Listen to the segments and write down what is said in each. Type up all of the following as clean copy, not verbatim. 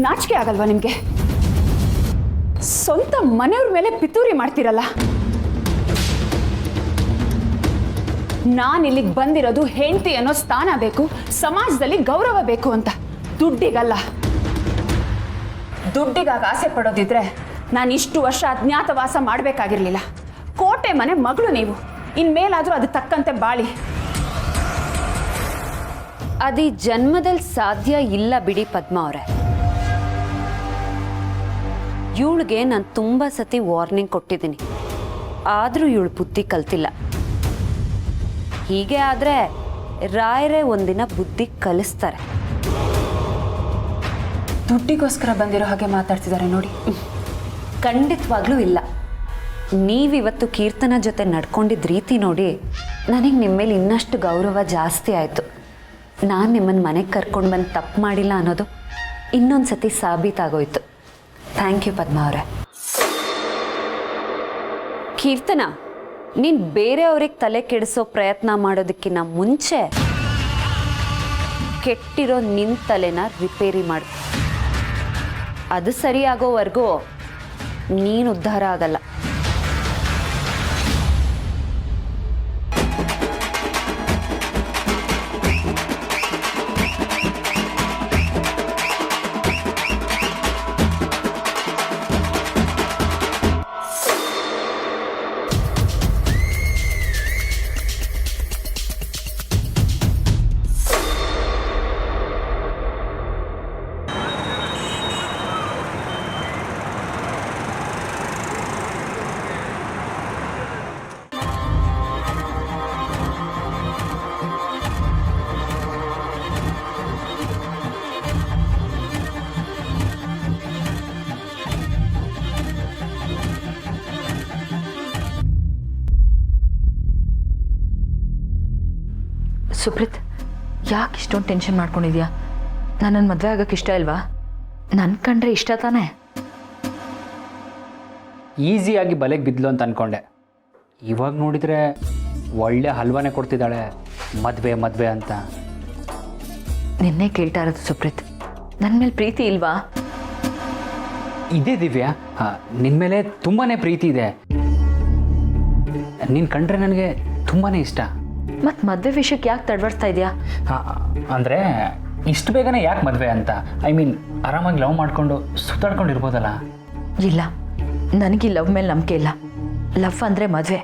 ನಾಚಿಕೆ ಆಗಲ್ವಾ ನಿಮಗೆ? ಸ್ವಂತ ಮನೆಯವ್ರ ಮೇಲೆ ಪಿತೂರಿ ಮಾಡ್ತೀರಲ್ಲ. ನಾನು ಇಲ್ಲಿಗೆ ಬಂದಿರೋದು ಹೆಂಡತಿ ಅನ್ನೋ ಸ್ಥಾನ ಬೇಕು, ಸಮಾಜದಲ್ಲಿ ಗೌರವ ಬೇಕು ಅಂತ, ದುಡ್ಡಿಗಲ್ಲ. ದುಡ್ಡಿಗಾಗಿ ಆಸೆ ಪಡೋದಿದ್ರೆ ನಾನು ಇಷ್ಟು ವರ್ಷ ಅಜ್ಞಾತವಾಸ ಮಾಡಬೇಕಾಗಿರ್ಲಿಲ್ಲ. ಕೋಟೆ ಮನೆ ಮಗಳು ನೀವು, ಇನ್ಮೇಲಾದರೂ ಅದು ತಕ್ಕಂತೆ ಬಾಳಿ. ಅದು ಜನ್ಮದಲ್ಲಿ ಸಾಧ್ಯ ಇಲ್ಲ ಬಿಡಿ ಪದ್ಮ ಅವರೇ. ಇವಳಿಗೆ ನಾನು ತುಂಬ ಸತಿ ವಾರ್ನಿಂಗ್ ಕೊಟ್ಟಿದ್ದೀನಿ, ಆದರೂ ಇವಳು ಬುದ್ಧಿ ಕಲ್ತಿಲ್ಲ. ಹೀಗೆ ಆದರೆ ರಾಯರೇ ಒಂದಿನ ಬುದ್ಧಿ ಕಲಿಸ್ತಾರೆ. ದುಡ್ಡಿಗೋಸ್ಕರ ಬಂದಿರೋ ಹಾಗೆ ಮಾತಾಡ್ತಿದ್ದಾರೆ ನೋಡಿ. ಖಂಡಿತವಾಗ್ಲೂ ಇಲ್ಲ. ನೀವಿವತ್ತು ಕೀರ್ತನ ಜೊತೆ ನಡ್ಕೊಂಡಿದ್ದ ರೀತಿ ನೋಡಿ ನನಗೆ ನಿಮ್ಮ ಮೇಲೆ ಇನ್ನಷ್ಟು ಗೌರವ ಜಾಸ್ತಿ ಆಯಿತು. ನಾನು ನಿಮ್ಮನ್ನು ಮನೆಗೆ ಕರ್ಕೊಂಡು ಬಂದು ತಪ್ಪು ಮಾಡಿಲ್ಲ ಅನ್ನೋದು ಇನ್ನೊಂದು ಸತಿ ಸಾಬೀತಾಗೋಯ್ತು. ಥ್ಯಾಂಕ್ ಯು ಪದ್ಮ ಅವರೇ. ಕೀರ್ತನ, ನೀನು ಬೇರೆಯವ್ರಿಗೆ ತಲೆ ಕೆಡಿಸೋ ಪ್ರಯತ್ನ ಮಾಡೋದಕ್ಕಿಂತ ಮುಂಚೆ ಕೆಟ್ಟಿರೋ ನಿನ್ನ ತಲೆನ ರಿಪೇರಿ ಮಾಡು. ಅದು ಸರಿಯಾಗೋವರೆಗೂ ನೀನು ಉದ್ಧಾರ ಆಗಲ್ಲ. ಸುಪ್ರೀತ್, ಯಾಕೆ ಇಷ್ಟೊಂದು ಟೆನ್ಷನ್ ಮಾಡ್ಕೊಂಡಿದ್ಯಾ? ನನ್ನನ್ನು ಮದುವೆ ಆಗೋಕ್ಕೆ ಇಷ್ಟ ಇಲ್ವಾ? ನನ್ನ ಕಂಡ್ರೆ ಇಷ್ಟ ತಾನೇ? ಈಸಿಯಾಗಿ ಬಲೆಗೆ ಬಿದ್ಲು ಅಂತ ಅಂದ್ಕೊಂಡೆ. ಇವಾಗ ನೋಡಿದರೆ ಒಳ್ಳೆ ಹಲ್ವಾನೇ ಕೊಡ್ತಿದ್ದಾಳೆ, ಮದುವೆ ಮದುವೆ ಅಂತ. ನಿನ್ನೆ ಕೇಳ್ತಾ ಇರೋದು ಸುಪ್ರೀತ್, ನನ್ನ ಮೇಲೆ ಪ್ರೀತಿ ಇಲ್ವಾ? ಇದೇ ದಿವ್ಯಾ, ನಿನ್ನ ಮೇಲೆ ತುಂಬಾ ಪ್ರೀತಿ ಇದೆ. ನಿನ್ನ ಕಂಡ್ರೆ ನನಗೆ ತುಂಬಾ ಇಷ್ಟ. ಮತ್ತು ಮದುವೆ ವಿಷಯಕ್ಕೆ ಯಾಕೆ ತಡವರ್ಸ್ತಾ ಇದೆಯಾ? ಅಂದರೆ ಇಷ್ಟು ಬೇಗನೆ ಯಾಕೆ ಮದುವೆ ಅಂತ? ಐ ಮೀನ್ ಆರಾಮಾಗಿ ಲವ್ ಮಾಡಿಕೊಂಡು ಸುತ್ತಾಡ್ಕೊಂಡು ಇರ್ಬೋದಲ್ಲ? ಇಲ್ಲ, ನನಗೆ ಲವ್ ಮೇಲೆ ನಂಬಿಕೆ ಇಲ್ಲ. ಲವ್ ಅಂದರೆ ಮದುವೆ.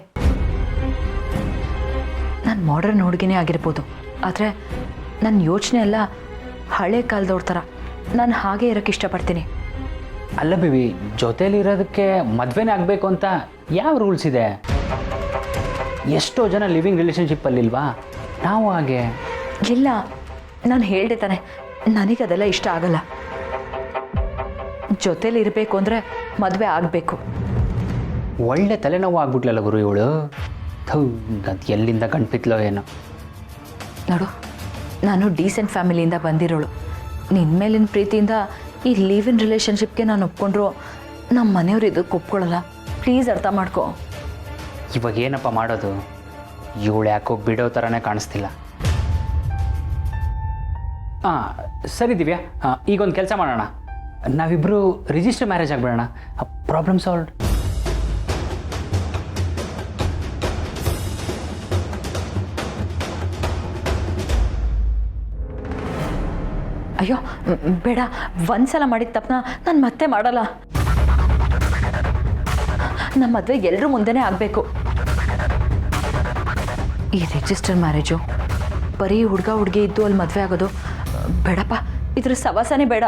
ನಾನು ಮಾಡರ್ನ್ ಹುಡುಗಿನೇ ಆಗಿರ್ಬೋದು, ಆದರೆ ನನ್ನ ಯೋಚನೆ ಎಲ್ಲ ಹಳೆ ಕಾಲದವ್ರ ಥರ. ನಾನು ಹಾಗೆ ಇರೋಕ್ಕೆ ಇಷ್ಟಪಡ್ತೀನಿ. ಅಲ್ಲ ಬೇಬಿ, ಜೊತೇಲಿರೋದಕ್ಕೆ ಮದುವೆನೇ ಆಗಬೇಕು ಅಂತ ಯಾವ ರೂಲ್ಸ್ ಇದೆ? ಎಷ್ಟೋ ಜನ ಲಿವಿಂಗ್ ರಿಲೇಷನ್ಶಿಪ್ಪಲ್ಲಿಲ್ವಾ? ನಾವು ಹಾಗೆ ಇಲ್ಲ, ನಾನು ಹೇಳ್ದೆ ತಾನೆ, ನನಗದೆಲ್ಲ ಇಷ್ಟ ಆಗಲ್ಲ. ಜೊತೇಲಿ ಇರಬೇಕು ಅಂದರೆ ಮದುವೆ ಆಗಬೇಕು. ಒಳ್ಳೆ ತಲೆನೋವು ಆಗ್ಬಿಟ್ಲಲ್ಲ ಗುರು ಇವಳು. ಅದು ಎಲ್ಲಿಂದ ಕಣ್ಪಿತ್ಲೋ ಏನೋ. ನೋಡು, ನಾನು ಡೀಸೆಂಟ್ ಫ್ಯಾಮಿಲಿಯಿಂದ ಬಂದಿರೋಳು. ನಿನ್ನ ಮೇಲಿನ ಪ್ರೀತಿಯಿಂದ ಈ ಲಿವ್ ಇನ್ ರಿಲೇಷನ್ಶಿಪ್ಗೆ ನಾನು ಒಪ್ಕೊಂಡ್ರು ನಮ್ಮ ಮನೆಯವ್ರು ಇದಕ್ಕೆ ಒಪ್ಕೊಳ್ಳಲ್ಲ. ಪ್ಲೀಸ್ ಅರ್ಥ ಮಾಡ್ಕೊ. ಇವಾಗ ಏನಪ್ಪ ಮಾಡೋದು? ಇವಳು ಯಾಕೋ ಬಿಡೋ ಥರನೇ ಕಾಣಿಸ್ತಿಲ್ಲ. ಸರಿ ದಿವ್ಯಾ, ಈಗೊಂದು ಕೆಲಸ ಮಾಡೋಣ. ನಾವಿಬ್ಬರು ರಿಜಿಸ್ಟರ್ ಮ್ಯಾರೇಜ್ ಆಗಿಬಿಡೋಣ. Problem solved. ಅಯ್ಯೋ ಬೇಡ, ಒಂದ್ಸಲ ಮಾಡಿದ ತಪ್ಪನ್ನ ನಾನು ಮತ್ತೆ ಮಾಡಲ್ಲ. ನಮ್ಮ ಮದುವೆ ಎಲ್ಲರೂ ಮುಂದೆನೇ ಆಗಬೇಕು. ಈ ರಿಜಿಸ್ಟರ್ ಮ್ಯಾರೇಜು ಬರೀ ಹುಡುಗ ಹುಡುಗಿ ಇದ್ದು ಅಲ್ಲಿ ಮದುವೆ ಆಗೋದು ಬೇಡಪ್ಪ. ಇದ್ರ ಸವಾಸನೇ ಬೇಡ.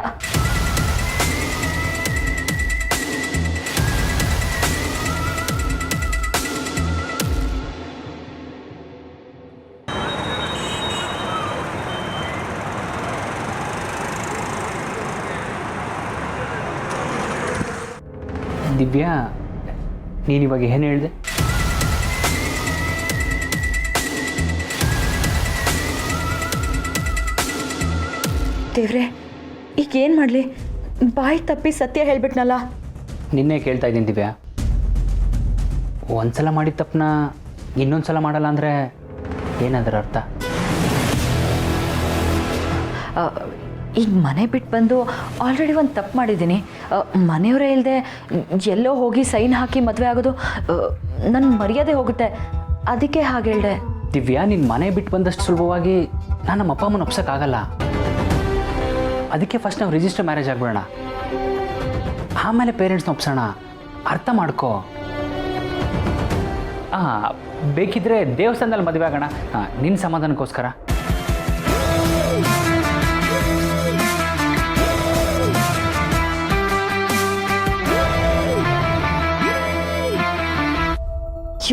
ದಿವ್ಯಾ, ನೀನಿವಾಗ ಏನು ಹೇಳಿದೆ? ದೇವ್ರೆ, ಈಗ ಏನು ಮಾಡಲಿ? ಬಾಯಿ ತಪ್ಪಿ ಸತ್ಯ ಹೇಳ್ಬಿಟ್ನಲ್ಲ. ನಿನ್ನೆ ಕೇಳ್ತಾ ಇದ್ದೀನಿ ದಿವ್ಯಾ, ಒಂದ್ಸಲ ಮಾಡಿದ ತಪ್ಪನ್ನ ಇನ್ನೊಂದು ಸಲ ಮಾಡಲ್ಲ ಅಂದರೆ ಏನದರ ಅರ್ಥ? ಈಗ ಮನೆ ಬಿಟ್ಟು ಬಂದು ಆಲ್ರೆಡಿ ಒಂದು ತಪ್ಪು ಮಾಡಿದ್ದೀನಿ. ಮನೆಯವರೇ ಇಲ್ಲದೆ ಎಲ್ಲೋ ಹೋಗಿ ಸೈನ್ ಹಾಕಿ ಮದುವೆ ಆಗೋದು ನನ್ನ ಮರ್ಯಾದೆ ಹೋಗುತ್ತೆ. ಅದಕ್ಕೆ ಹಾಗೆ ಹೇಳ್ದೆ. ದಿವ್ಯಾ, ನಿನ್ನ ಮನೆ ಬಿಟ್ಟು ಬಂದಷ್ಟು ಸುಲಭವಾಗಿ ನಾನು ನಮ್ಮ ಅಪ್ಪ ಅಮ್ಮನ ಒಪ್ಸೋಕ್ಕಾಗಲ್ಲ. ಅದಕ್ಕೆ ಫಸ್ಟ್ ನಾವು ರಿಜಿಸ್ಟರ್ ಮ್ಯಾರೇಜ್ ಆಗಿಬಿಡೋಣ, ಆಮೇಲೆ ಪೇರೆಂಟ್ಸ್ನ ಒಪ್ಸೋಣ. ಅರ್ಥ ಮಾಡ್ಕೋ. ಬೇಕಿದ್ರೆ ದೇವಸ್ಥಾನದಲ್ಲಿ ಮದುವೆ ಆಗೋಣ, ನಿನ್ನ ಸಮಾಧಾನಕ್ಕೋಸ್ಕರ.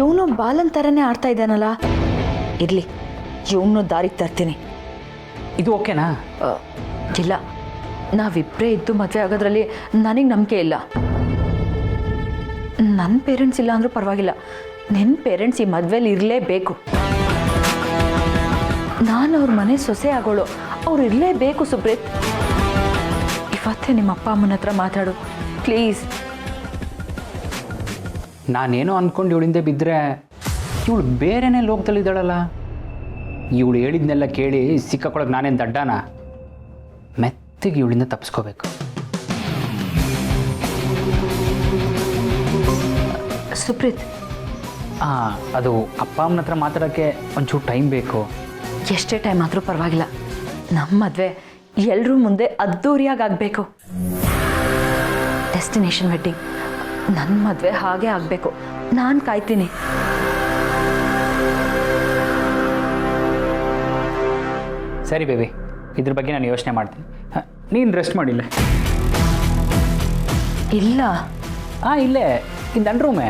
ಇವನು ಬಾಲನ್ ಥರನೇ ಆಡ್ತಾ ಇದ್ದಾನಲ್ಲ. ಇರಲಿ, ಇವನು ದಾರಿಗೆ ತರ್ತೀನಿ. ಇದು ಓಕೆನಾ? ಇಲ್ಲ, ನಾವಿಬ್ಬರೇ ಇದ್ದು ಮದುವೆ ಆಗೋದ್ರಲ್ಲಿ ನನಗೆ ನಂಬಿಕೆ ಇಲ್ಲ. ನನ್ನ ಪೇರೆಂಟ್ಸ್ ಇಲ್ಲ ಅಂದರೂ ಪರವಾಗಿಲ್ಲ, ನಿನ್ನ ಪೇರೆಂಟ್ಸ್ ಈ ಮದುವೆಲಿ ಇರಲೇಬೇಕು. ನಾನು ಅವ್ರ ಮನೆ ಸೊಸೆ ಆಗೋಳು, ಅವ್ರು ಇರಲೇಬೇಕು. ಸುಬ್ರತ್, ಇವತ್ತೇ ನಿಮ್ಮ ಅಪ್ಪ ಅಮ್ಮನ ಹತ್ರ ಮಾತಾಡು ಪ್ಲೀಸ್. ನಾನೇನೋ ಅಂದ್ಕೊಂಡು ಇವಳಿಂದ ಬಿದ್ದರೆ ಇವಳು ಬೇರೆನೇ ಲೋಕದಲ್ಲಿದ್ದಾಳಲ್ಲ. ಇವಳು ಹೇಳಿದ್ನೆಲ್ಲ ಕೇಳಿ ಸಿಕ್ಕಾಕೊಳಕ್ಕೆ ನಾನೇನು ದಡ್ಡನ? ಮೆತ್ತಿಗೆ ಇವಳಿಂದ ತಪ್ಪಿಸ್ಕೋಬೇಕು. ಸುಪ್ರೀತ್, ಅದು ಅಪ್ಪ ಅಮ್ಮನ ಹತ್ರ ಮಾತಾಡೋಕ್ಕೆ ಒಂಚೂರು ಟೈಮ್ ಬೇಕು. ಎಷ್ಟೇ ಟೈಮ್ ಆದರೂ ಪರವಾಗಿಲ್ಲ, ನಮ್ಮ ಮದುವೆ ಎಲ್ಲರೂ ಮುಂದೆ ಅದ್ದೂರಿಯಾಗಿ ಆಗಬೇಕು. ಡೆಸ್ಟಿನೇಷನ್ ವೆಡ್ಡಿಂಗ್, ನನ್ನ ಮದುವೆ ಹಾಗೆ ಆಗಬೇಕು. ನಾನು ಕಾಯ್ತೀನಿ. ಸರಿ ಬೇಬಿ, ಇದ್ರ ಬಗ್ಗೆ ನಾನು ಯೋಚನೆ ಮಾಡ್ತೀನಿ. ನೀನು ರೆಸ್ಟ್ ಮಾಡಿಲ್ಲ? ಇಲ್ಲ. ಇಲ್ಲೇ ಇನ್ ನನ್ನ ರೂಮೇ.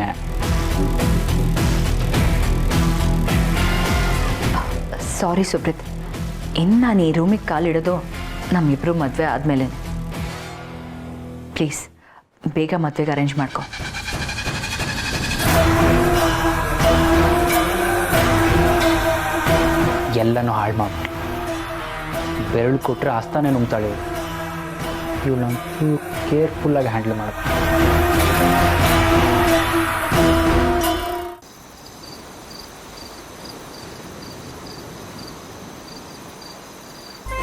ಸಾರಿ ಸುಬ್ರತ್, ಇನ್ನು ನಾನು ಈ ರೂಮಿಗೆ ಕಾಲಿಡೋದು ನಮ್ಮಿಬ್ಬರು ಮದುವೆ ಆದಮೇಲೆ. ಪ್ಲೀಸ್ ಬೇಗ ಮದುವೆಗೆ ಅರೇಂಜ್ ಮಾಡ್ಕೊ. ಎಲ್ಲನೂ ಹಾಳು ಮಾಡ್ಬಿಟ್ಟು ಬೆರಳು ಕೊಟ್ಟರೆ ಆಸ್ತಾನೆ ನುಂಗ್ತಾಳೆ. ಇವಳಂತೂ ಕೇರ್ಫುಲ್ಲಾಗಿ ಹ್ಯಾಂಡಲ್ ಮಾಡ್ಬೇಕು.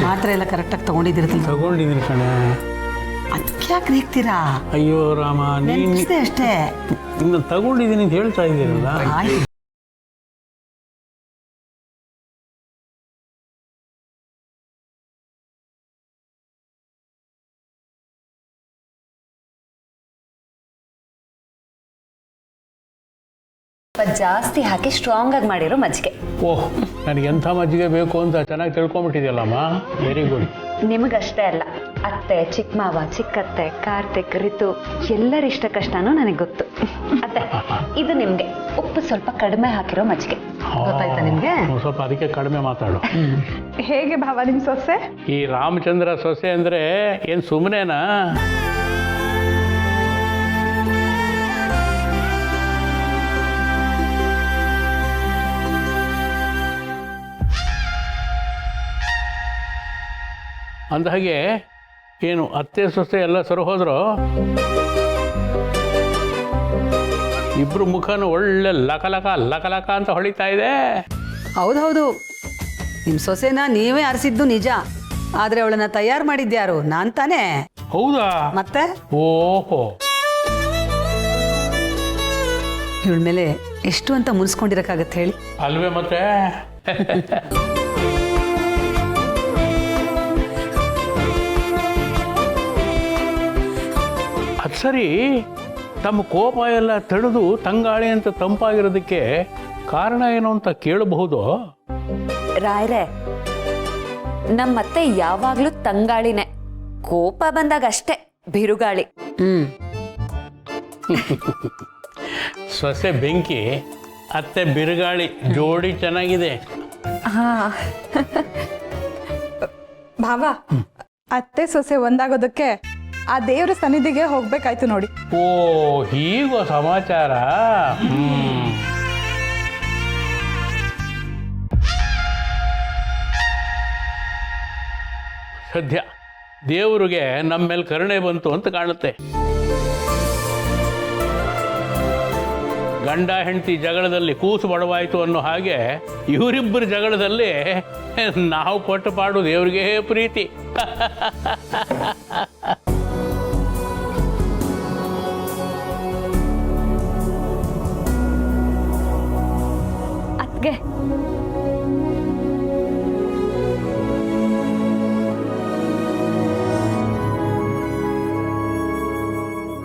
ಮಾತ್ರೆ ಎಲ್ಲ ಕರೆಕ್ಟಾಗಿ ತಗೊಂಡಿದ್ದೀರಲ್ಲ? ತಗೊಂಡಿದ್ದೀನಿ ಕಣೆ. ಅದಕ್ಕೆ ಯಾಕೆ ರೇಗ್ತೀರಾ? ಅಯ್ಯೋ ರಾಮ, ನೆನಪಿಸ್ದೆ ಅಷ್ಟೇ. ಇನ್ನು ತಗೊಂಡಿದ್ದೀನಿ ಅಂತ ಹೇಳ್ತಾ ಇದ್ದೀರಲ್ಲ. ಆಯ್ತು. ಜಾಸ್ತಿ ಹಾಕಿ ಸ್ಟ್ರಾಂಗ್ ಆಗಿ ಮಾಡಿರೋ ಮಜ್ಜಿಗೆ. ಓಹ್, ನನಗೆ ಎಂಥ ಮಜ್ಜಿಗೆ ಬೇಕು ಅಂತ ಚೆನ್ನಾಗಿ ತಿಳ್ಕೊಂಬಿಟ್ಟಿದೆಯಲ್ಲಮ್ಮ. Very good. ನಿಮಗಷ್ಟೇ ಅಲ್ಲ, ಅತ್ತೆ, ಚಿಕ್ಕ ಮಾವ, ಚಿಕ್ಕತ್ತೆ, ಕಾರ್ತಿಕ್, ರಿತು ಎಲ್ಲರ ಇಷ್ಟ ಕಷ್ಟನೂ ನನಗೆ ಗೊತ್ತು. ಅತ್ತೆ, ಇದು ನಿಮ್ಗೆ ಉಪ್ಪು ಸ್ವಲ್ಪ ಕಡಿಮೆ ಹಾಕಿರೋ ಮಜ್ಜಿಗೆ. ಗೊತ್ತಾಯ್ತಾ ನಿಮ್ಗೆ? ಸ್ವಲ್ಪ ಅದಕ್ಕೆ ಕಡಿಮೆ ಮಾತಾಡು. ಹೇಗೆ ಭಾವ ನಿಮ್ಮ ಸೊಸೆ? ಈ ರಾಮಚಂದ್ರ ಸೊಸೆ ಅಂದರೆ ಏನು ಸುಮ್ಮನೆನಾ? ಅಂದಹಾಗೆ ಏನು ಅತ್ತೆ ಸೊಸೆ ಎಲ್ಲ ಸರಿ ಹೋದ್ರು? ಇಬ್ರು ಮುಖನೂ ಒಳ್ಳೆ ಲಕಲಕ ಲಕಲಕ ಅಂತ ಹೊಳಿತಾ ಇದೆ. ಹೌದೌದು, ನಿಮ್ಮ ಸೊಸೆನ ನೀವೇ ಆರಿಸಿದ್ದು ನಿಜ, ಆದರೆ ಅವಳನ್ನ ತಯಾರು ಮಾಡಿದ್ಯಾರು? ನಾನು ತಾನೇ. ಹೌದಾ? ಮತ್ತೆ ಓಹೋ, ಇವಳ ಮೇಲೆ ಎಷ್ಟು ಅಂತ ಮುನ್ಸ್ಕೊಂಡಿರಕ್ಕಾಗತ್ತೆ ಹೇಳಿ? ಅಲ್ವೇ ಮತ್ತೆ. ಅದು ಸರಿ, ತಮ್ಮ ಕೋಪ ಎಲ್ಲ ತಡೆದು ತಂಗಾಳಿ ಅಂತ ತಂಪಾಗಿರೋದಕ್ಕೆ ಕಾರಣ ಏನು ಅಂತ ಕೇಳಬಹುದು? ರಾಯ್ರೆ, ನಮ್ಮತ್ತೆ ಯಾವಾಗ್ಲೂ ತಂಗಾಳಿನೇ, ಕೋಪ ಬಂದಾಗ ಅಷ್ಟೇ ಬಿರುಗಾಳಿ. ಸೊಸೆ ಬೆಂಕಿ, ಅತ್ತೆ ಬಿರುಗಾಳಿ, ಜೋಡಿ ಚೆನ್ನಾಗಿದೆ. ಭಾವ, ಅತ್ತೆ ಸೊಸೆ ಒಂದಾಗೋದಕ್ಕೆ ಆ ದೇವ್ರ ಸನ್ನಿಧಿಗೆ ಹೋಗ್ಬೇಕಾಯ್ತು ನೋಡಿ. ಓ, ಹೀಗೋ ಸಮಾಚಾರ. ಸದ್ಯ ದೇವರಿಗೆ ನಮ್ಮ ಮೇಲೆ ಕರುಣೆ ಬಂತು ಅಂತ ಕಾಣುತ್ತೆ. ಗಂಡ ಹೆಂಡತಿ ಜಗಳದಲ್ಲಿ ಕೂಸು ಬಡವಾಯಿತು ಅನ್ನೋ ಹಾಗೆ ಇವರಿಬ್ಬರ ಜಗಳದಲ್ಲಿ ನಾವು ಕೊಟ್ಟ ಪಾಡು ದೇವರಿಗೆ ಪ್ರೀತಿ. ಅದ್ಗೆ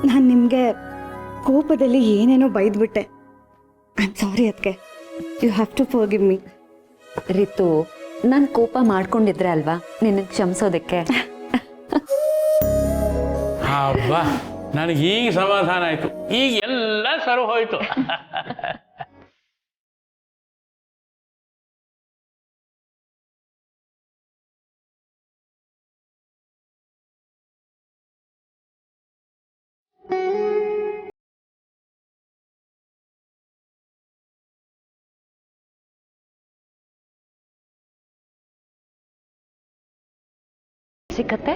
ನಾನು ನಿಮಗೆ ಕೋಪದಲ್ಲಿ ಏನೇನೋ ಬೈದ್ಬಿಟ್ಟೆ. ಐ ಆಮ್ ಸಾರಿ ಅದಕ್ಕೆ. You have to forgive me. Ritu, ನಾನು ಕೋಪ ಮಾಡ್ಕೊಂಡಿದ್ರೆ ಅಲ್ವಾ ನಿನ್ನ ಕ್ಷಮಿಸೋದಕ್ಕೆ. ಅಬ್ಬಾ, ನನಗೆ ಈಗ ಸಮಾಧಾನ ಆಯಿತು. ಈಗ ಎಲ್ಲ ಸರಿ ಹೋಯ್ತು. ಸಿಕ್ಕತ್ತೆ?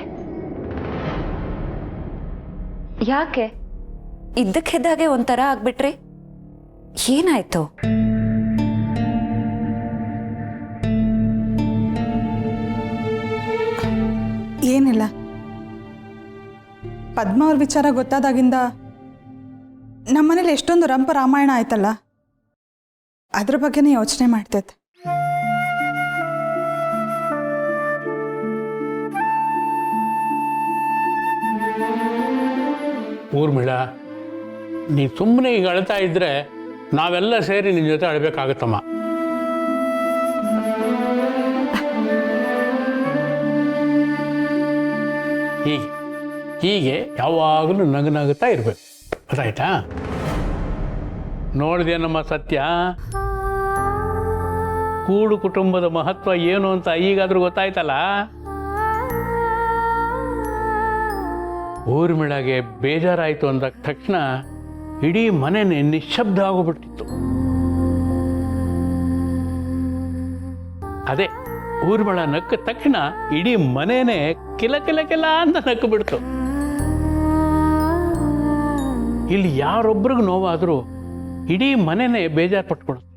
ಯಾಕೆ ಇದ್ದಕ್ಕಿದ್ದಾಗೆ ಒಂಥರ ಆಗ್ಬಿಟ್ರಿ? ಏನಾಯ್ತು? ಏನಿಲ್ಲ, ಪದ್ಮ ಅವ್ರ ವಿಚಾರ ಗೊತ್ತಾದಾಗಿಂದ ನಮ್ಮನೇಲಿ ಎಷ್ಟೊಂದು ರಂಪ ರಾಮಾಯಣ ಆಯ್ತಲ್ಲ, ಅದ್ರ ಬಗ್ಗೆನೇ ಯೋಚನೆ ಮಾಡ್ತೈತೆ. ಊರ್ಮಿಳ, ನೀ ಸುಮ್ಮನೆ ಈಗ ಅಳ್ತಾ ಇದ್ರೆ ನಾವೆಲ್ಲ ಸೇರಿ ನಿನ್ನ ಜೊತೆ ಅಳ್ಬೇಕಾಗತ್ತಮ್ಮ. ಹೀಗೆ ಯಾವಾಗಲೂ ನಗುತ್ತಾ ಇರಬೇಕು, ಗೊತ್ತಾಯ್ತಾ? ನೋಡಿದೆ ನಮ್ಮ ಸತ್ಯ, ಕೂಡು ಕುಟುಂಬದ ಮಹತ್ವ ಏನು ಅಂತ ಈಗಾದ್ರೂ ಗೊತ್ತಾಯ್ತಲ್ಲ. ಊರ್ಮಿಳಗೆ ಬೇಜಾರಾಯಿತು ಅಂದ ತಕ್ಷಣ ಇಡೀ ಮನೆನೇ ನಿಶ್ಶಬ್ದ ಆಗೋಗ್ಬಿಟ್ಟಿತ್ತು. ಅದೇ ಊರ್ಮಿಳ ನಕ್ಕ ತಕ್ಷಣ ಇಡೀ ಮನೆನೇ ಕಿಲ ಕಿಲ ಕಿಲ ಅಂತ ನಕ್ಕು ಬಿಡ್ತು. ಇಲ್ಲಿ ಯಾರೊಬ್ರಿಗೂ ನೋವಾದರೂ ಇಡೀ ಮನೆನೇ ಬೇಜಾರು ಪಟ್ಕೊಡುತ್ತೆ.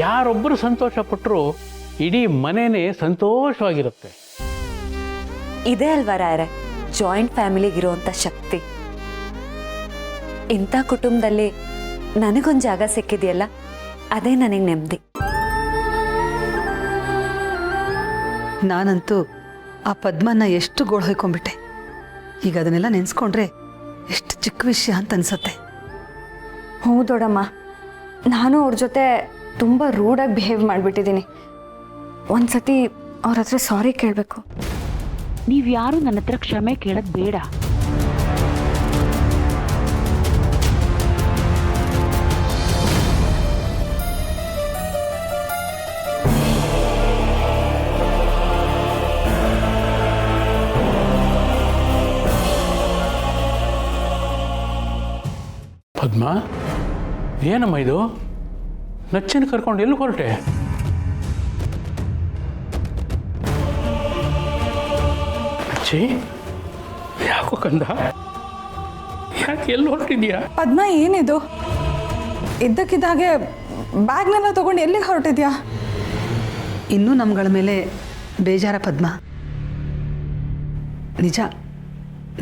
ಯಾರೊಬ್ಬರು ಸಂತೋಷ ಪಟ್ಟರು ಇಡೀ ಮನೆನೇ ಸಂತೋಷವಾಗಿರುತ್ತೆ. ಇದೇ ಅಲ್ವಾ ರಾಯರೇ ಜಾಯಿಂಟ್ ಫ್ಯಾಮಿಲಿಗಿರುವಂಥ ಶಕ್ತಿ. ಇಂಥ ಕುಟುಂಬದಲ್ಲಿ ನನಗೊಂದು ಜಾಗ ಸಿಕ್ಕಿದೆಯಲ್ಲ, ಅದೇ ನನಗೆ ನೆಮ್ಮದಿ. ನಾನಂತೂ ಆ ಪದ್ಮನ ಎಷ್ಟು ಗೋಳು ಹೊಯ್ಕೊಂಡ್ಬಿಟ್ಟೆ. ಈಗ ಅದನ್ನೆಲ್ಲ ನೆನೆಸ್ಕೊಂಡ್ರೆ ಎಷ್ಟು ಚಿಕ್ಕ ವಿಷಯ ಅಂತ ಅನ್ಸತ್ತೆ. ಹೌದೋಡಮ್ಮ, ನಾನು ಅವ್ರ ಜೊತೆ ತುಂಬ ರೂಡಾಗಿ ಬಿಹೇವ್ ಮಾಡಿಬಿಟ್ಟಿದ್ದೀನಿ. ಒಂದ್ಸತಿ ಅವ್ರ ಹತ್ರ ಸಾರಿ ಕೇಳಬೇಕು. ನೀವ್ಯಾರು ನನ್ನ ಹತ್ರ ಕ್ಷಮೆ ಕೇಳೋದು ಬೇಡ. ಪದ್ಮ, ಏನಮ್ಮ ಇದು? ನಚ್ಚನ ಕರ್ಕೊಂಡು ಎಲ್ಲಿ ಹೊರಟೆ? ನಚ್ಚಿ, ಯಾಕೋ ಕಂದ, ಯಾಕೆ ಎಲ್ಲಿ ಹೊರಟಿದ್ಯಾ? ಪದ್ಮ, ಏನಿದು? ಇದ್ದಕ್ಕಿದ್ದಾಗೆ ಬ್ಯಾಗ್ನೆಲ್ಲ ತಗೊಂಡು ಎಲ್ಲಿಗೆ ಹೊರಟಿದ್ಯಾ? ಇನ್ನೂ ನಮ್ಗಳ ಮೇಲೆ ಬೇಜಾರ ಪದ್ಮ. ನಿಜ,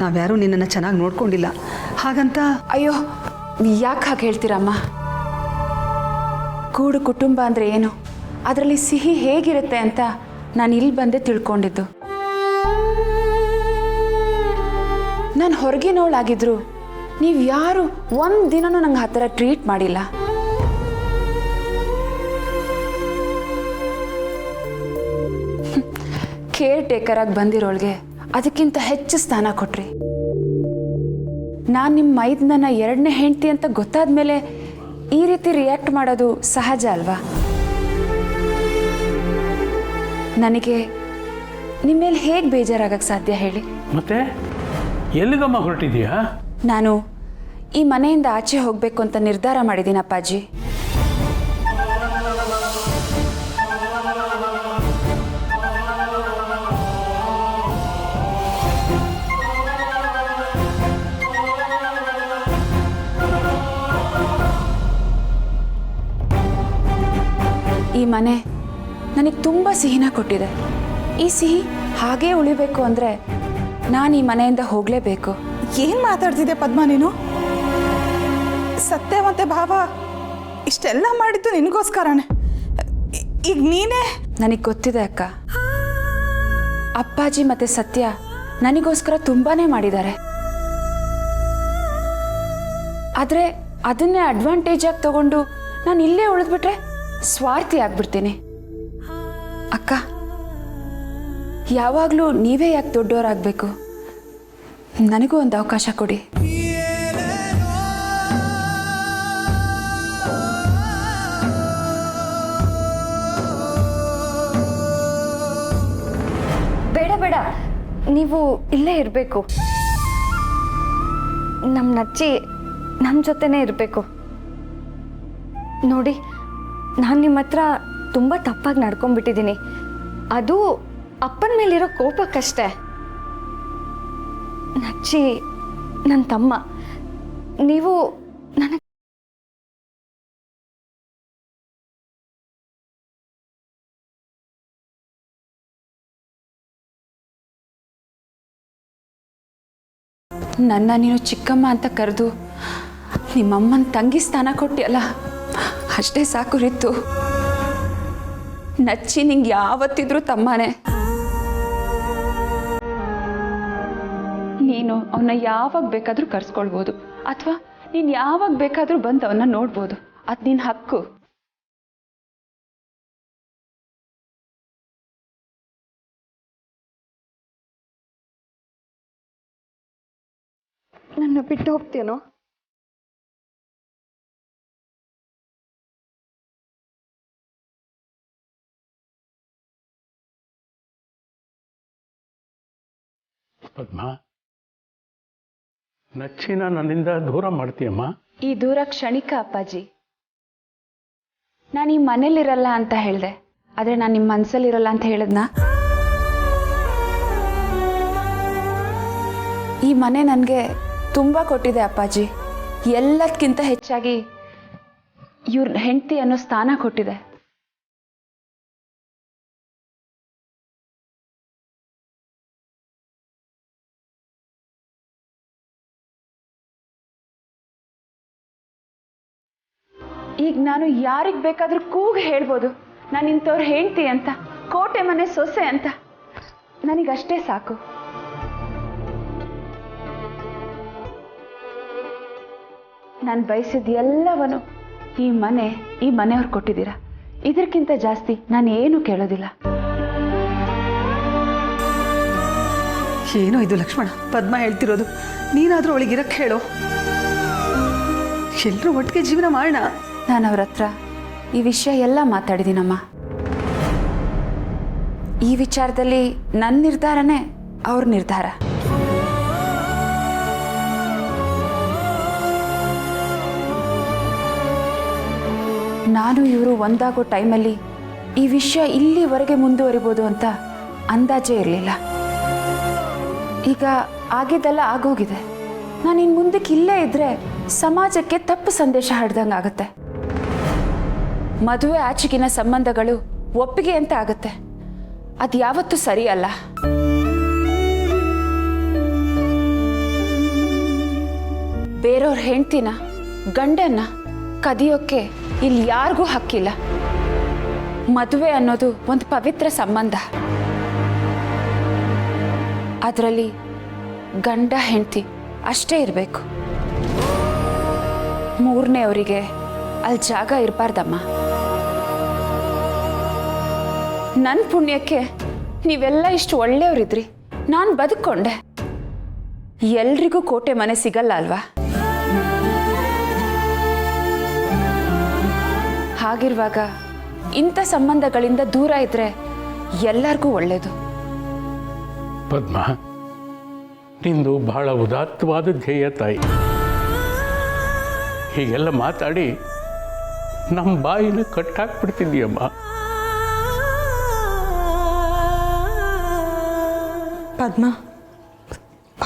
ನಾವ್ಯಾರೂ ನಿನ್ನನ್ನು ಚೆನ್ನಾಗಿ ನೋಡ್ಕೊಂಡಿಲ್ಲ. ಹಾಗಂತ ಅಯ್ಯೋ, ಯಾಕೆ ಹಾಗೆ ಹೇಳ್ತೀರಮ್ಮ? ಕೂಡು ಕುಟುಂಬ ಅಂದರೆ ಏನು, ಅದರಲ್ಲಿ ಸಿಹಿ ಹೇಗಿರುತ್ತೆ ಅಂತ ನಾನು ಇಲ್ಲಿ ಬಂದೇ ತಿಳ್ಕೊಂಡಿದ್ದು. ನಾನು ಹೊರಗಿನವಳಾಗಿದ್ರು ನೀವು ಯಾರು ಒಂದು ದಿನನೂ ನಂಗೆ ಆ ಥರ ಟ್ರೀಟ್ ಮಾಡಿಲ್ಲ. ಕೇರ್ ಟೇಕರಾಗಿ ಬಂದಿರೋಳ್ಗೆ ಅದಕ್ಕಿಂತ ಹೆಚ್ಚು ಸ್ಥಾನ ಕೊಟ್ರಿ. ನಾನು ನಿಮ್ಮ ಮೈದನ ಎರಡನೇ ಹೆಂಡತಿ ಅಂತ ಗೊತ್ತಾದ ಮೇಲೆ ಈ ರೀತಿ ರಿಯಾಕ್ಟ್ ಮಾಡೋದು ಸಹಜ ಅಲ್ವಾ? ನನಗೆ ನಿಮ್ಮ ಮೇಲೆ ಹೇಗೆ ಬೇಜಾರಾಗಕ್ಕೆ ಸಾಧ್ಯ ಹೇಳಿ? ಮತ್ತೆ ಎಲ್ಲಿಗಮ್ಮ ಹೊರಟಿದ್ಯಾ? ನಾನು ಈ ಮನೆಯಿಂದ ಆಚೆ ಹೋಗಬೇಕು ಅಂತ ನಿರ್ಧಾರ ಮಾಡಿದ್ದೀನಿ ಅಪ್ಪಾಜಿ. ಈ ಮನೆ ನನಗೆ ತುಂಬ ಸಿಹಿನ ಕೊಟ್ಟಿದೆ. ಈ ಸಿಹಿ ಹಾಗೇ ಉಳಿಬೇಕು ಅಂದರೆ ನಾನು ಈ ಮನೆಯಿಂದ ಹೋಗಲೇಬೇಕು. ಏನು ಮಾತಾಡ್ತಿದ್ದೆ ಪದ್ಮ ನೀನು? ಸತ್ಯ ಮತ್ತೆ ಭಾವ ಇಷ್ಟೆಲ್ಲ ಮಾಡಿದ್ದು ನಿನಗೋಸ್ಕರನೇ. ಈಗ ನೀನೇ. ನನಗೆ ಗೊತ್ತಿದೆ ಅಕ್ಕ, ಅಪ್ಪಾಜಿ ಮತ್ತು ಸತ್ಯ ನನಗೋಸ್ಕರ ತುಂಬಾ ಮಾಡಿದ್ದಾರೆ. ಆದರೆ ಅದನ್ನೇ ಅಡ್ವಾಂಟೇಜ್ ಆಗಿ ತಗೊಂಡು ನಾನು ಇಲ್ಲೇ ಉಳಿದ್ಬಿಟ್ರೆ ಸ್ವಾರ್ಥಿ ಆಗ್ಬಿಡ್ತೀನಿ. ಅಕ್ಕ, ಯಾವಾಗಲೂ ನೀವೇ ಯಾಕೆ ದೊಡ್ಡವರಾಗಬೇಕು? ನನಗೂ ಒಂದು ಅವಕಾಶ ಕೊಡಿ. ಬೇಡ ಬೇಡ, ನೀವು ಇಲ್ಲೇ ಇರಬೇಕು. ನಮ್ಮ ನಚ್ಚಿ ನಮ್ಮ ಜೊತೆನೇ ಇರಬೇಕು. ನೋಡಿ, ನಾನು ನಿಮ್ಮ ಹತ್ರ ತುಂಬ ತಪ್ಪಾಗಿ ನಡ್ಕೊಂಡ್ಬಿಟ್ಟಿದ್ದೀನಿ. ಅದು ಅಪ್ಪನ ಮೇಲಿರೋ ಕೋಪಕ್ಕಷ್ಟೇ. ನಚ್ಚಿ ನನ್ನ ತಮ್ಮ, ನೀವು ನನಗೆ ನನ್ನ ನೀನು ಚಿಕ್ಕಮ್ಮ ಅಂತ ಕರೆದು ನಿಮ್ಮಮ್ಮನ ತಂಗಿ ಸ್ಥಾನ ಕೊಟ್ಟಿಯಲ್ಲ, ಅಷ್ಟೇ ಸಾಕು ರಿತ್ತು. ನಚ್ಚಿ ನಿಂಗೆ ಯಾವತ್ತಿದ್ರೂ ತಮ್ಮನೇ. ನೀನು ಅವನ್ನ ಯಾವಾಗ ಬೇಕಾದರೂ ಕರ್ಸ್ಕೊಳ್ಬೋದು, ಅಥವಾ ನೀನು ಯಾವಾಗ ಬೇಕಾದರೂ ಬಂದು ಅವನ್ನ ನೋಡ್ಬೋದು. ಅದು ನಿನ್ನ ಹಕ್ಕು. ನನ್ನ ಬಿಟ್ಟು ಹೋಗ್ತೇನೋ? ಪದ್ಮ, ನಚ್ಚಿನ ನನ್ನಿಂದ ದೂರ ಮಾಡ್ತೀಯಮ್ಮ. ಈ ದೂರ ಕ್ಷಣಿಕ ಅಪ್ಪಾಜಿ. ನಾನು ಈ ಮನೇಲಿರಲ್ಲ ಅಂತ ಹೇಳಿದೆ, ಆದರೆ ನಾನು ನಿಮ್ಮ ಮನಸ್ಸಲ್ಲಿರಲ್ಲ ಅಂತ ಹೇಳಿದ್ನಾ? ಈ ಮನೆ ನನಗೆ ತುಂಬ ಕೊಟ್ಟಿದೆ ಅಪ್ಪಾಜಿ. ಎಲ್ಲದಕ್ಕಿಂತ ಹೆಚ್ಚಾಗಿ ಇವ್ರ ಹೆಂಡತಿ ಅನ್ನೋ ಸ್ಥಾನ ಕೊಟ್ಟಿದೆ. ಈಗ ನಾನು ಯಾರಿಗೆ ಬೇಕಾದರೂ ಕೂಗಿ ಹೇಳ್ಬೋದು, ನಾನು ಇಂಥವ್ರು ಹೆಂಡ್ತಿ ಅಂತ, ಕೋಟೆ ಮನೆ ಸೊಸೆ ಅಂತ. ನನಗಷ್ಟೇ ಸಾಕು. ನಾನು ಬಯಸಿದ ಎಲ್ಲವನು ಈ ಮನೆಯವ್ರು ಕೊಟ್ಟಿದ್ದೀರಾ. ಇದಕ್ಕಿಂತ ಜಾಸ್ತಿ ನಾನು ಏನು ಕೇಳೋದಿಲ್ಲ. ಏನೋ ಇದು ಲಕ್ಷ್ಮಣ, ಪದ್ಮ ಹೇಳ್ತಿರೋದು. ನೀನಾದರೂ ಅವಳಿಗಿರಕ್ಕೆ ಹೇಳೋ. ಎಲ್ಲರೂ ಒಟ್ಟಿಗೆ ಜೀವನ ಮಾಡೋಣ. ನಾನು ಅವ್ರ ಹತ್ರ ಈ ವಿಷಯ ಎಲ್ಲ ಮಾತಾಡಿದ್ದೀನಮ್ಮ. ಈ ವಿಚಾರದಲ್ಲಿ ನನ್ನ ನಿರ್ಧಾರನೇ ಅವ್ರ ನಿರ್ಧಾರ. ನಾನು ಇವರು ಒಂದಾಗೋ ಟೈಮಲ್ಲಿ ಈ ವಿಷಯ ಇಲ್ಲಿವರೆಗೆ ಮುಂದುವರಿಬೋದು ಅಂತ ಅಂದಾಜೇ ಇರಲಿಲ್ಲ. ಈಗ ಆಗಿದ್ದೆಲ್ಲ ಆಗೋಗಿದೆ. ನಾನು ಇನ್ನು ಮುಂದಕ್ಕೆ ಇಲ್ಲೇ ಇದ್ದರೆ ಸಮಾಜಕ್ಕೆ ತಪ್ಪು ಸಂದೇಶ ಹರಡ್ದಂಗೆ ಆಗುತ್ತೆ. ಮದುವೆ ಆಚೆಗಿನ ಸಂಬಂಧಗಳು ಒಪ್ಪಿಗೆ ಅಂತ ಆಗುತ್ತೆ. ಅದು ಯಾವತ್ತೂ ಸರಿಯಲ್ಲ. ಬೇರೆಯವ್ರ ಹೆಂಡ್ತಿನ ಗಂಡನ್ನ ಕದಿಯೋಕ್ಕೆ ಇಲ್ಲಿ ಯಾರಿಗೂ ಹಕ್ಕಿಲ್ಲ. ಮದುವೆ ಅನ್ನೋದು ಒಂದು ಪವಿತ್ರ ಸಂಬಂಧ. ಅದರಲ್ಲಿ ಗಂಡ ಹೆಂಡತಿ ಅಷ್ಟೇ ಇರಬೇಕು. ಮೂರನೇ ಅವರಿಗೆ ಅಲ್ಲಿ ಜಾಗ ಇರಬಾರ್ದಮ್ಮ. ನನ್ನ ಪುಣ್ಯಕ್ಕೆ ನೀವೆಲ್ಲ ಇಷ್ಟು ಒಳ್ಳೆಯವರಿದ್ರಿ, ನಾನು ಬದುಕೊಂಡೆ. ಎಲ್ರಿಗೂ ಕೋಟೆ ಮನೆ ಸಿಗಲ್ಲ ಅಲ್ವಾ? ಹಾಗಿರುವಾಗ ಇಂಥ ಸಂಬಂಧಗಳಿಂದ ದೂರ ಇದ್ರೆ ಎಲ್ಲರಿಗೂ ಒಳ್ಳೆಯದು. ಪದ್ಮ, ನಿಂದು ಬಹಳ ಉದಾತ್ತವಾದ ಧ್ಯೇಯ ತಾಯಿ. ಹೀಗೆಲ್ಲ ಮಾತಾಡಿ ನಮ್ಮ ಬಾಯಿನ ಕಟ್ಟಾಕ್ಬಿಡ್ತಿದ್ದೀಯಮ್ಮ. ಪದ್ಮ,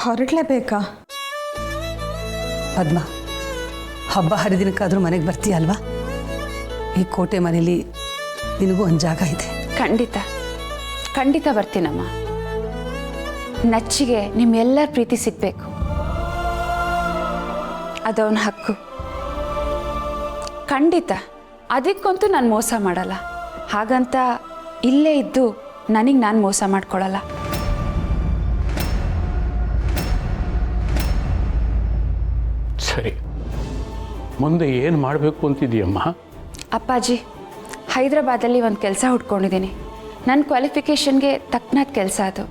ಹೊರಡ್ಲೇಬೇಕಾ? ಪದ್ಮ, ಹಬ್ಬ ಹರಿದಿನಕ್ಕಾದರೂ ಮನೆಗೆ ಬರ್ತೀಯಲ್ವಾ? ಈ ಕೋಟೆ ಮನೇಲಿ ನಿನಗೂ ಒಂದು ಜಾಗ ಇದೆ. ಖಂಡಿತ ಖಂಡಿತ ಬರ್ತೀನಮ್ಮ. ನಚ್ಚಿಗೆ ನಿಮ್ಮೆಲ್ಲರ ಪ್ರೀತಿ ಸಿಗಬೇಕು, ಅದವನ ಹಕ್ಕು. ಖಂಡಿತ ಅದಕ್ಕಂತೂ ನಾನು ಮೋಸ ಮಾಡಲ್ಲ. ಹಾಗಂತ ಇಲ್ಲೇ ಇದ್ದು ನನಗೆ ನಾನು ಮೋಸ ಮಾಡ್ಕೊಳ್ಳಲ್ಲ. ಸರಿ, ಮುಂದೆ ಏನು ಮಾಡಬೇಕು ಅಂತಿದೀಯಮ್ಮ? ಅಪ್ಪಾಜಿ, ಹೈದರಾಬಾದಲ್ಲಿ ಒಂದು ಕೆಲಸ ಹುಡ್ಕೊಂಡಿದ್ದೀನಿ. ನನ್ನ ಕ್ವಾಲಿಫಿಕೇಷನ್ಗೆ ತಕ್ಕನಾದ ಕೆಲಸ ಅದು.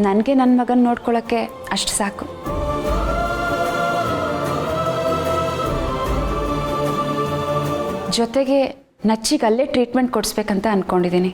ನನಗೆ ನನ್ನ ಮಗನ ನೋಡ್ಕೊಳ್ಳೋಕ್ಕೆ ಅಷ್ಟು ಸಾಕು. ಜೊತೆಗೆ ನಚ್ಚಿಗೆ ಅಲ್ಲೇ ಟ್ರೀಟ್ಮೆಂಟ್ ಕೊಡಿಸ್ಬೇಕಂತ ಅಂದ್ಕೊಂಡಿದ್ದೀನಿ.